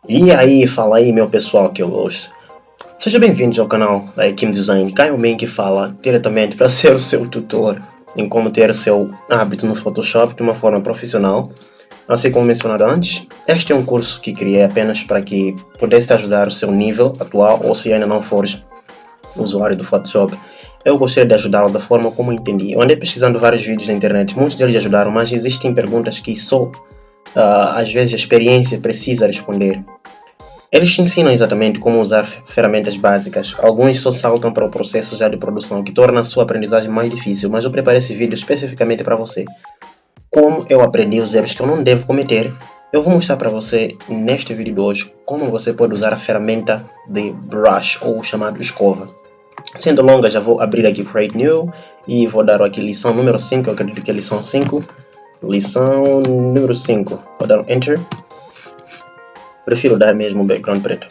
E aí, fala aí meu pessoal que eu gosto. Sejam bem-vindos ao canal da Kim Design. Caio Min que fala diretamente para ser o seu tutor em como ter o seu hábito no Photoshop de uma forma profissional. Assim como mencionado antes, este é um curso que criei apenas para que pudesse ajudar o seu nível atual ou se ainda não fores usuário do Photoshop. Eu gostaria de ajudá-lo da forma como entendi. Eu andei pesquisando vários vídeos na internet, muitos deles ajudaram, mas existem perguntas que só às vezes a experiência precisa responder. Eles te ensinam exatamente como usar ferramentas básicas. Alguns só saltam para o processo já de produção, que torna a sua aprendizagem mais difícil, mas eu preparei esse vídeo especificamente para você. Como eu aprendi os erros que eu não devo cometer, eu vou mostrar para você neste vídeo de hoje como você pode usar a ferramenta de brush, ou chamado escova. Sendo longa, já vou abrir aqui Create New e vou dar aqui lição número 5, eu acredito que é lição 5. Lição número 5, vou dar um Enter. Prefiro dar mesmo um background preto.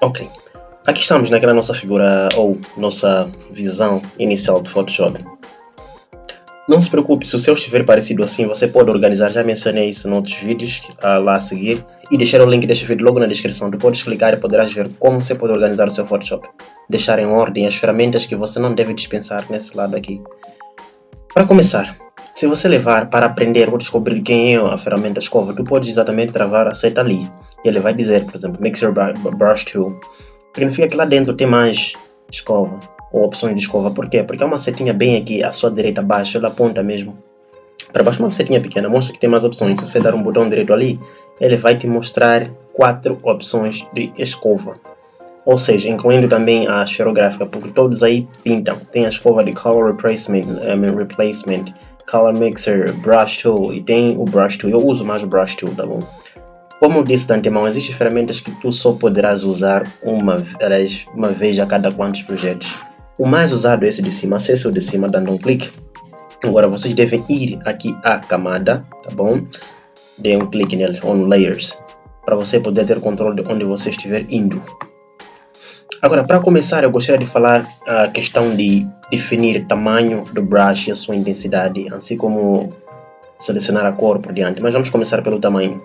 Ok. Aqui estamos naquela nossa figura ou nossa visão inicial do Photoshop. Não se preocupe, se o seu estiver parecido assim, você pode organizar. Já mencionei isso em outros vídeos lá a seguir. E deixar o link deste vídeo logo na descrição. Tu podes clicar e poderás ver como você pode organizar o seu Photoshop. Deixar em ordem as ferramentas que você não deve dispensar nesse lado aqui. Para começar, se você levar para aprender ou descobrir quem é a ferramenta escova, tu podes exatamente travar a seta ali. E ele vai dizer, por exemplo, Mixer Brush Tool. Significa que lá dentro tem mais escova, ou opções de escova. Por quê? Porque há uma setinha bem aqui à sua direita abaixo, ela aponta mesmo para baixo, uma setinha pequena, mostra que tem mais opções. Se você dar um botão direito ali, ele vai te mostrar 4 opções de escova. Ou seja, incluindo também a esferográfica, porque todos aí pintam. Tem a escova de Color Replacement, Color Mixer, Brush Tool, e tem o Brush Tool. Eu uso mais o Brush Tool, tá bom? Como eu disse de antemão, existem ferramentas que tu só poderás usar uma vez a cada quantos projetos. O mais usado é esse de cima. Acesse o de cima dando um clique. Agora vocês devem ir aqui à camada, tá bom? Dê um clique nele, on Layers, para você poder ter controle de onde você estiver indo. Agora, para começar, eu gostaria de falar a questão de definir o tamanho do brush e a sua intensidade, assim como selecionar a cor por diante. Mas vamos começar pelo tamanho.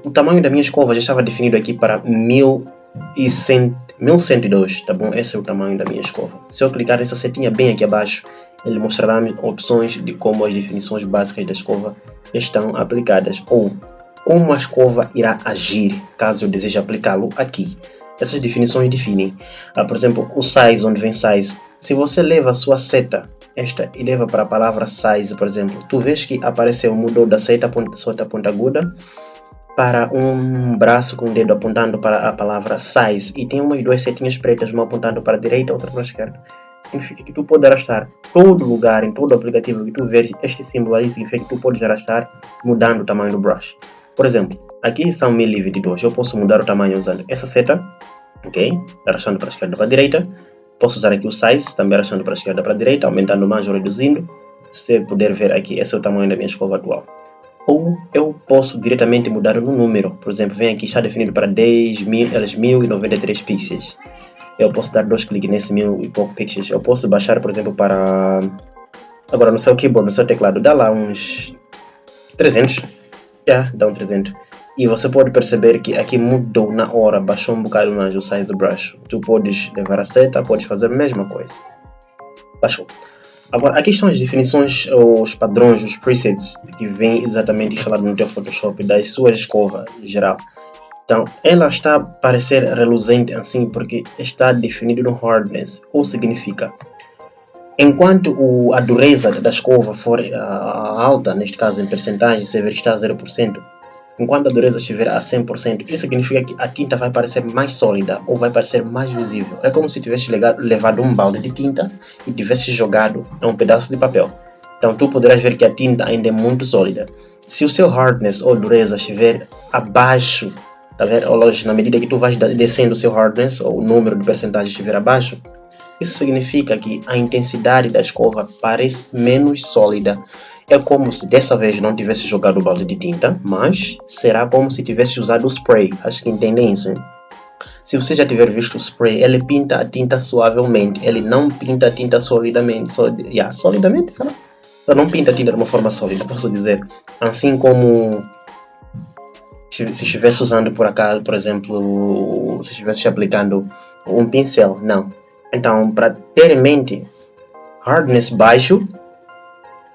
O tamanho da minha escova já estava definido aqui para 1102, tá bom? Esse é o tamanho da minha escova. Se eu clicar nessa setinha bem aqui abaixo, ele mostrará opções de como as definições básicas da escova estão aplicadas, ou como a escova irá agir caso eu deseje aplicá-lo aqui. Essas definições definem, por exemplo, o size, onde vem size. Se você leva a sua seta, esta, e leva para a palavra size, por exemplo, tu vês que apareceu, mudou da seta ponta aguda para um braço com o dedo apontando para a palavra size, e tem umas duas setinhas pretas, uma apontando para a direita e outra para a esquerda. Significa que tu pode arrastar todo lugar, em todo aplicativo que tu vês este símbolo ali, significa que tu podes arrastar mudando o tamanho do brush. Por exemplo, aqui são 1022, eu posso mudar o tamanho usando essa seta, ok? Arrastando para a esquerda para a direita. Posso usar aqui o size, também arrastando para a esquerda para a direita, aumentando mais ou reduzindo. Se você puder ver aqui, esse é o tamanho da minha escova atual. Ou eu posso diretamente mudar no número. Por exemplo, vem aqui, está definido para 10.093 pixels. Eu posso dar 2 cliques nesse 1000 e pouco pixels. Eu posso baixar, por exemplo, para... Agora no seu keyboard, no seu teclado, dá lá uns 300. Dá um 300. E você pode perceber que aqui mudou na hora, baixou um bocado mais o size do brush. Tu podes levar a seta, podes fazer a mesma coisa. Baixou. Agora, aqui estão as definições, os padrões, os presets que vêm exatamente instalados no teu Photoshop, das suas escovas em geral. Então, ela está a parecer reluzente assim porque está definido no hardness, ou significa, enquanto a dureza da escova for alta, neste caso em percentagem, se está a 0%, enquanto a dureza estiver a 100%, isso significa que a tinta vai parecer mais sólida ou vai parecer mais visível. É como se tivesse levado um balde de tinta e tivesse jogado um pedaço de papel. Então tu poderás ver que a tinta ainda é muito sólida. Se o seu hardness ou dureza estiver abaixo, tá vendo? Ou na medida que tu vais descendo o seu hardness, ou o número de percentagem estiver abaixo, isso significa que a intensidade da escova parece menos sólida. É como se dessa vez não tivesse jogado o balde de tinta, mas será como se tivesse usado o spray. Acho que entendem isso, hein? Se você já tiver visto o spray, ele pinta a tinta suavemente. Ele não pinta a tinta solidamente. Solidamente, será? Ele não pinta a tinta de uma forma sólida, posso dizer. Assim como Se estivesse usando por acaso, por exemplo, se estivesse aplicando um pincel, não. Então, para ter em mente, hardness baixo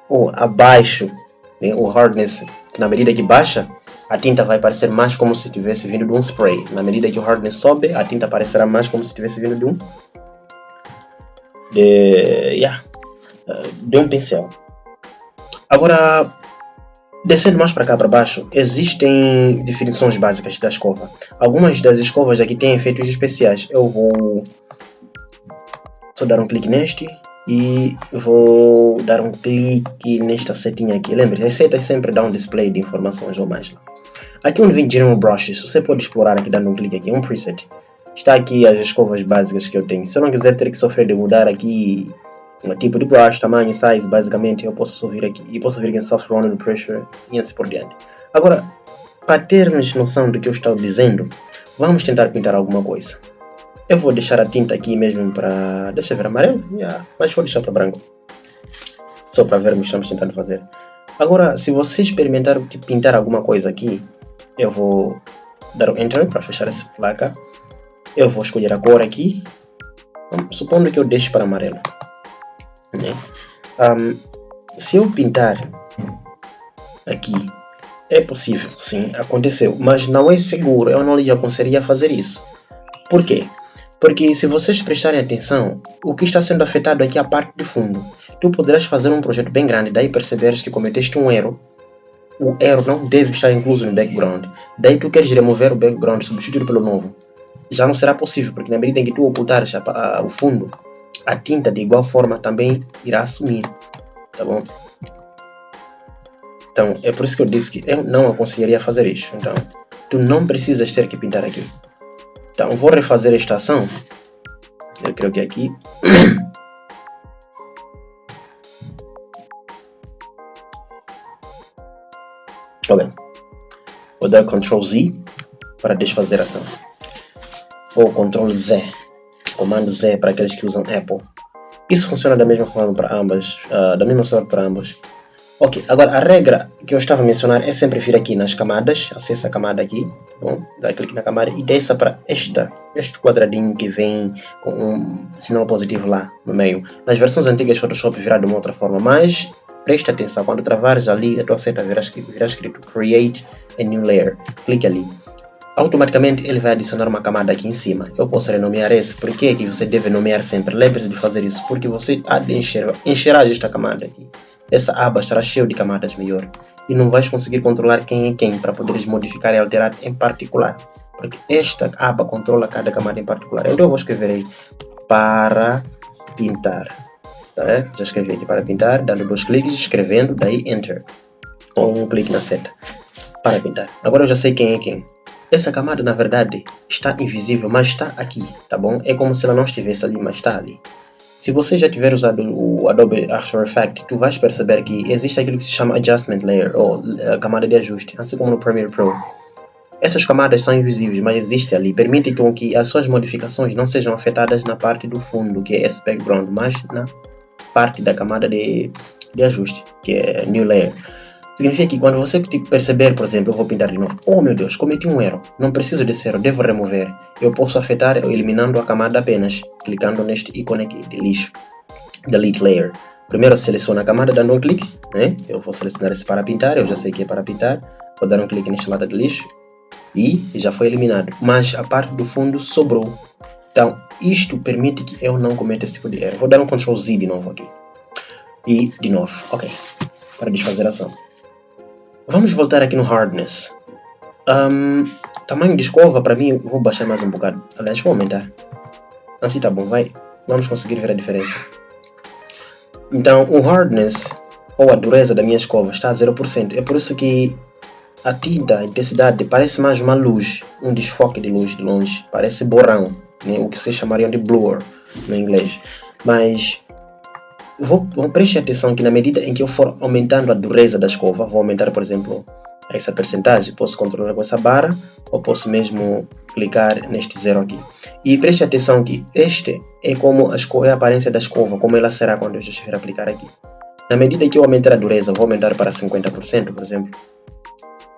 ou abaixo, né, o hardness, na medida que baixa, a tinta vai parecer mais como se tivesse vindo de um spray. Na medida que o hardness sobe, a tinta parecerá mais como se tivesse vindo de um pincel. Agora, descendo mais para cá para baixo, existem definições básicas da escova. Algumas das escovas aqui têm efeitos especiais. Eu vou só dar um clique neste e vou dar um clique nesta setinha aqui. Lembre-se, as setas sempre dão um display de informações ou mais lá. Aqui onde vem General Brushes, você pode explorar aqui dando um clique aqui, um preset. Está aqui as escovas básicas que eu tenho. Se eu não quiser ter que sofrer de mudar aqui o tipo de brush, tamanho, size, basicamente eu posso vir aqui e posso vir aqui em Soft Rounded Pressure e assim por diante. Agora, para termos noção do que eu estou dizendo, vamos tentar pintar alguma coisa. Eu vou deixar a tinta aqui mesmo para... deixa eu ver amarelo? Mas vou deixar para branco. Só para vermos o que estamos tentando fazer. Agora, se você experimentar pintar alguma coisa aqui, eu vou dar um Enter para fechar essa placa. Eu vou escolher a cor aqui. Supondo que eu deixe para amarelo. Né? Se eu pintar aqui, é possível, sim, aconteceu. Mas não é seguro, eu não lhe aconselharia fazer isso. Por quê? Porque se vocês prestarem atenção, o que está sendo afetado aqui é a parte de fundo. Tu poderás fazer um projeto bem grande, daí perceberes que cometeste um erro. O erro não deve estar incluso no background. Daí tu queres remover o background, substituir pelo novo. Já não será possível, porque na medida em que tu ocultares o fundo, a tinta de igual forma também irá sumir. Tá bom? Então, é por isso que eu disse que eu não aconselharia fazer isso. Então, tu não precisas ter que pintar aqui. Então, vou refazer esta ação. Eu creio que é aqui. Olha, vou dar Ctrl Z para desfazer a ação. Ou Ctrl Z. Comando Z para aqueles que usam Apple. Isso funciona da mesma forma para ambas. Da mesma forma para ambos. Ok, agora a regra que eu estava a mencionar é sempre vir aqui nas camadas, acessa a camada aqui, bom, dá clique na camada e desça para este quadradinho que vem com um sinal positivo lá no meio. Nas versões antigas Photoshop virá de uma outra forma, mas preste atenção, quando travares ali a tua seta virá escrito Create a New Layer, clique ali. Automaticamente ele vai adicionar uma camada aqui em cima. Eu posso renomear esse. Por que você deve nomear sempre? Lembre-se de fazer isso, porque você há de encherá esta camada aqui. Essa aba estará cheia de camadas melhor. E não vais conseguir controlar quem é quem para poderes modificar e alterar em particular. Porque esta aba controla cada camada em particular. Então eu vou escrever aí para pintar. Tá? Já escrevi aqui para pintar, dando 2 cliques, escrevendo, daí Enter. Ou um clique na seta. Para pintar. Agora eu já sei quem é quem. Essa camada, na verdade, está invisível, mas está aqui, tá bom? É como se ela não estivesse ali, mas está ali. Se você já tiver usado o Adobe After Effects, tu vais perceber que existe aquilo que se chama Adjustment Layer, ou camada de ajuste, assim como no Premiere Pro. Essas camadas são invisíveis, mas existem ali. Permite com que as suas modificações não sejam afetadas na parte do fundo, que é esse background, mas na parte da camada de ajuste, que é New Layer. Significa que quando você perceber, por exemplo, eu vou pintar de novo. Oh meu Deus, cometi um erro. Não preciso desse erro, devo remover. Eu posso afetar eliminando a camada apenas, clicando neste ícone aqui de lixo. Delete Layer. Primeiro seleciono a camada dando um clique, né? Eu vou selecionar esse para pintar, eu já sei que é para pintar. Vou dar um clique nesta lata de lixo e já foi eliminado. Mas a parte do fundo sobrou. Então, isto permite que eu não cometa esse tipo de erro. Vou dar um Ctrl Z de novo aqui. E de novo, ok. Para desfazer a ação. Vamos voltar aqui no Hardness. Tamanho de escova, para mim, vou baixar mais um bocado. Aliás, vou aumentar. Assim tá bom, vai. Vamos conseguir ver a diferença. Então, o Hardness, ou a dureza da minha escova, está a 0%. É por isso que a tinta, a intensidade, parece mais uma luz. Um desfoque de luz de longe. Parece borrão, né? O que vocês chamariam de blur no inglês. Mas... preste atenção que na medida em que eu for aumentando a dureza da escova, vou aumentar, por exemplo, essa percentagem, posso controlar com essa barra, ou posso mesmo clicar neste zero aqui. E preste atenção que este é como é a aparência da escova, como ela será quando eu já estiver a aplicar aqui. Na medida que eu aumentar a dureza, vou aumentar para 50%, por exemplo.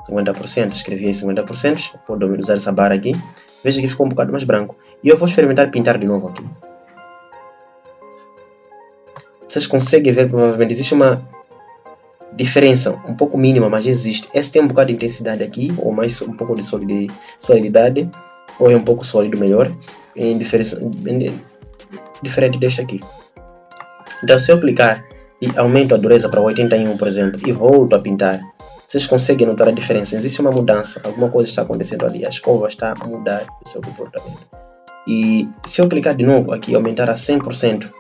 50%, escrevi aí 50%, pode usar essa barra aqui. Veja que ficou um bocado mais branco. E eu vou experimentar pintar de novo aqui. Vocês conseguem ver, provavelmente, existe uma diferença um pouco mínima, mas existe. Esse tem um bocado de intensidade aqui, ou mais um pouco de solididade, ou é um pouco sólido melhor, diferente deste aqui. Então, se eu clicar e aumento a dureza para 81, por exemplo, e volto a pintar, vocês conseguem notar a diferença. Existe uma mudança, alguma coisa está acontecendo ali. A escova está a mudar o seu comportamento. E se eu clicar de novo aqui e aumentar a 100%,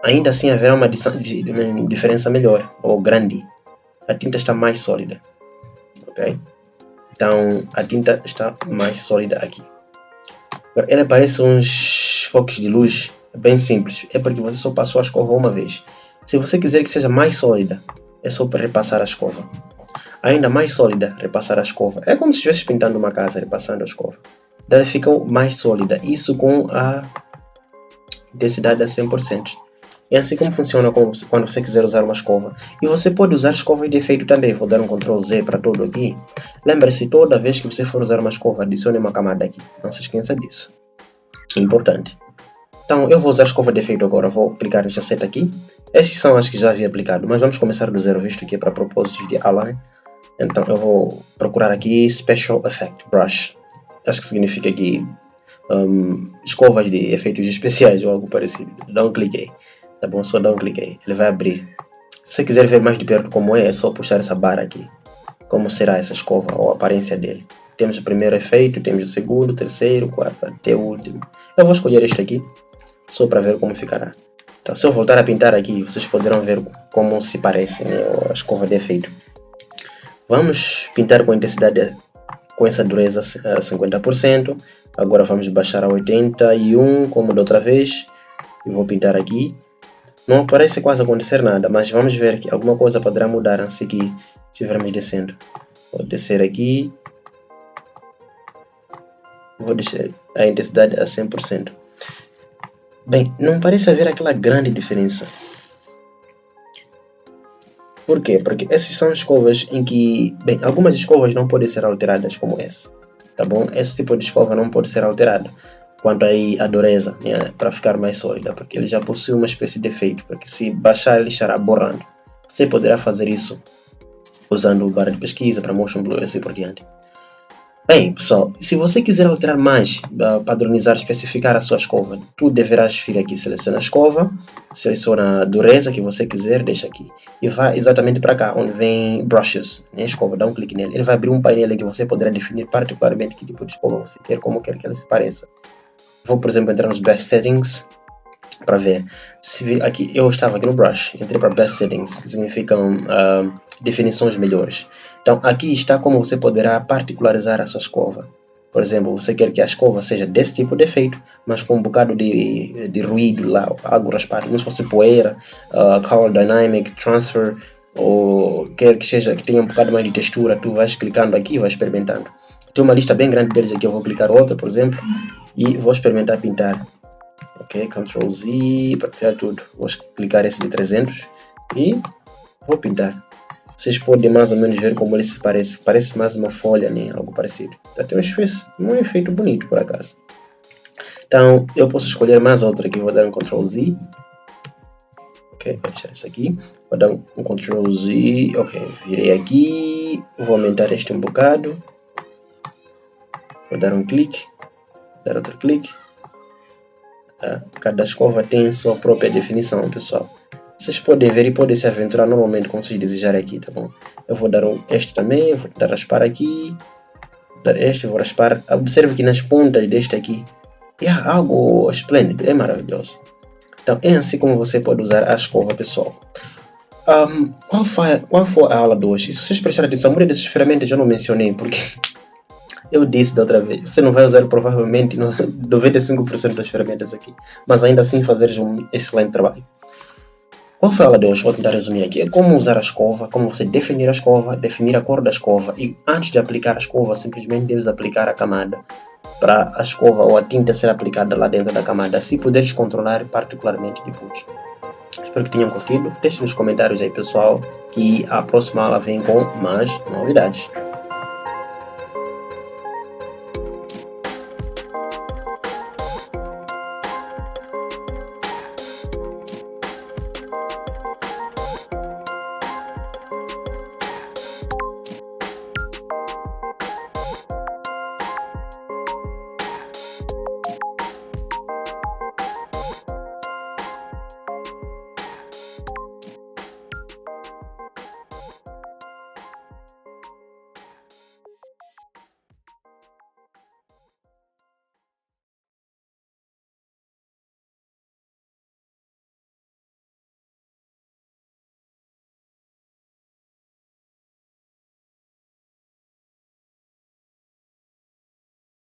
ainda assim haverá uma diferença melhor, ou grande. A tinta está mais sólida. Ok? Então, a tinta está mais sólida aqui. Agora, ela parece uns focos de luz bem simples. É porque você só passou a escova uma vez. Se você quiser que seja mais sólida, é só para repassar a escova. Ainda mais sólida, repassar a escova. É como se estivesse pintando uma casa, repassando a escova. Ela fica mais sólida. Isso com a intensidade a 100%. É assim como funciona quando você quiser usar uma escova. E você pode usar escova de efeito também. Vou dar um Ctrl Z para tudo aqui. Lembre-se, toda vez que você for usar uma escova, adicione uma camada aqui. Não se esqueça disso. É importante. Então, eu vou usar a escova de efeito agora. Vou clicar nesta seta aqui. Estes são as que já havia aplicado. Mas vamos começar do zero, visto que é para propósitos de aula. Então, eu vou procurar aqui Special Effect Brush. Acho que significa aqui escovas de efeitos especiais ou algo parecido. Dá um clique aí. Tá bom? Só dá um clique aí. Ele vai abrir. Se você quiser ver mais de perto como é só puxar essa barra aqui. Como será essa escova ou a aparência dele. Temos o primeiro efeito, temos o segundo, o terceiro, o quarto, até o último. Eu vou escolher este aqui, só para ver como ficará. Então, se eu voltar a pintar aqui, vocês poderão ver como se parece, né, a escova de efeito. Vamos pintar com intensidade, com essa dureza a 50%. Agora vamos baixar a 81, como da outra vez. E vou pintar aqui. Não parece quase acontecer nada, mas vamos ver que alguma coisa poderá mudar antes que estivermos descendo. Vou descer aqui. Vou deixar a intensidade a 100%. Bem, não parece haver aquela grande diferença. Por quê? Porque essas são escovas em que... Bem, algumas escovas não podem ser alteradas como essa. Tá bom? Esse tipo de escova não pode ser alterada. Quanto aí a dureza, né, para ficar mais sólida. Porque ele já possui uma espécie de efeito. Porque se baixar, ele estará borrando. Você poderá fazer isso usando barra de pesquisa para Motion Blur e assim por diante. Bem, pessoal, se você quiser alterar mais, padronizar, especificar a sua escova, tu deverás vir aqui, seleciona a escova, seleciona a dureza que você quiser, deixa aqui. E vai exatamente para cá, onde vem Brushes, né, escova, dá um clique nele. Ele vai abrir um painel em que você poderá definir particularmente que tipo de escova você quer, como quer que ela se pareça. Vou, por exemplo, entrar nos Best Settings, para ver. Se aqui, eu estava aqui no Brush, entrei para Best Settings, que significam definições melhores. Então, aqui está como você poderá particularizar a sua escova. Por exemplo, você quer que a escova seja desse tipo de efeito, mas com um bocado de ruído lá, algo raspado, como se fosse poeira, Color Dynamic, Transfer, ou quer que seja que tenha um bocado mais de textura, tu vais clicando aqui e vais experimentando. Tem uma lista bem grande deles aqui, eu vou clicar outra, por exemplo, e vou experimentar pintar. Ok, Ctrl Z para tirar tudo. Vou clicar esse de 300 e vou pintar. Vocês podem mais ou menos ver como ele se parece. Parece mais uma folha, né? Algo parecido. Tem um efeito bonito, por acaso. Então, eu posso escolher mais outra aqui. Vou dar um Ctrl Z. Ok, vou deixar isso aqui. Vou dar um Ctrl Z. Ok, virei aqui. Vou aumentar este um bocado. Vou dar um clique. Dar outro clique. Cada escova tem sua própria definição, pessoal. Vocês podem ver e podem se aventurar normalmente como vocês desejarem aqui, tá bom? Eu vou dar este também, vou tentar raspar aqui. Vou dar este, vou raspar. Observe que nas pontas deste aqui é algo esplêndido, é maravilhoso. Então é assim como você pode usar a escova, pessoal. Qual foi a aula de hoje? Se vocês prestarem atenção, a maioria dessas ferramentas eu não mencionei, porque eu disse da outra vez, você não vai usar provavelmente 95% das ferramentas aqui, mas ainda assim fazeres um excelente trabalho. Qual foi a aula de hoje? Vou tentar resumir aqui. É como usar a escova, como você definir a escova, definir a cor da escova e antes de aplicar a escova, simplesmente deves aplicar a camada para a escova ou a tinta ser aplicada lá dentro da camada, assim poderes controlar particularmente depois. Espero que tenham curtido. Deixe nos comentários aí, pessoal, que a próxima aula vem com mais novidades.